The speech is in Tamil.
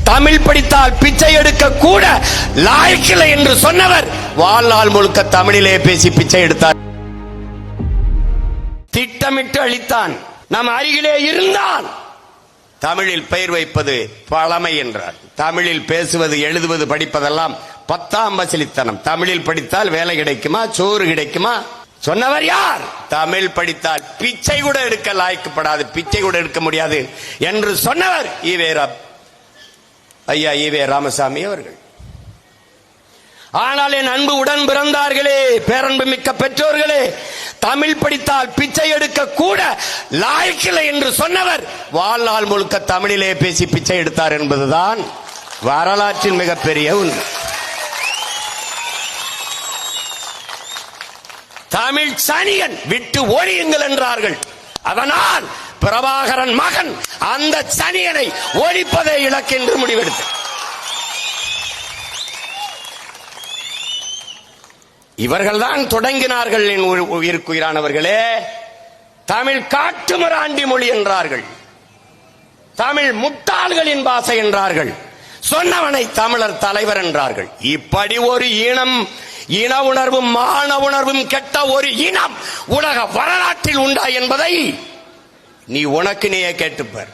தமிழ் படித்தால் பிச்சை எடுக்க கூட லாய்க்கில்லை என்று சொன்னவர் வாழ்நாள் முழுக்க தமிழிலே பேசி பிச்சை எடுத்தார். திட்டமிட்டு அளித்தான். நம் அருகிலே இருந்தால் தமிழில் பெயர் வைப்பது பழமை என்றார். தமிழில் பேசுவது, எழுதுவது, படிப்பதெல்லாம் 10ஆம் வசலித்தனம். தமிழில் படித்தால் வேலை கிடைக்குமா, சோறு கிடைக்குமா? சொன்னவர் யார்? தமிழ் படித்தால் பிச்சை கூட எடுக்க லாய்க்கப்படாது, பிச்சை கூட எடுக்க முடியாது என்று சொன்னவர் ஐயா ஈவே ராமசாமி அவர்கள். ஆனால் என் அன்பு உடன் பிறந்தார்களே, பேரன்பு மிக்க பெற்றோர்களே, தமிழ் படித்தால் பிச்சை எடுக்க கூட லாய்க்கில்லை என்று சொன்னவர் வாழ்நாள் முழுக்க தமிழிலே பேசி பிச்சை எடுத்தார் என்பதுதான் வரலாற்றின் மிகப்பெரிய உண்மை. தமிழ் சனியன் விட்டு ஒழியுங்கள் என்றார்கள். அதனால் பிரபாகரன் மகன் அந்த சனியனை ஒழிப்பதை இலக்கு என்று முடிவெடுத்த இவர்கள்தான் தொடங்கினார்கள். என் உயிருக்குயிரானவர்களே, தமிழ் காட்டுமிராண்டி மொழி என்றார்கள், தமிழ் முட்டாள்களின் பாஷை என்றார்கள், சொன்னவனை தமிழர் தலைவர் என்றார்கள். இப்படி ஒரு இன உணர்வும் மான உணர்வும் கெட்ட ஒரு இனம் உலக வரலாற்றில் உண்டா என்பதை நீ உனக்கு நீயே கேட்டுப்பார்.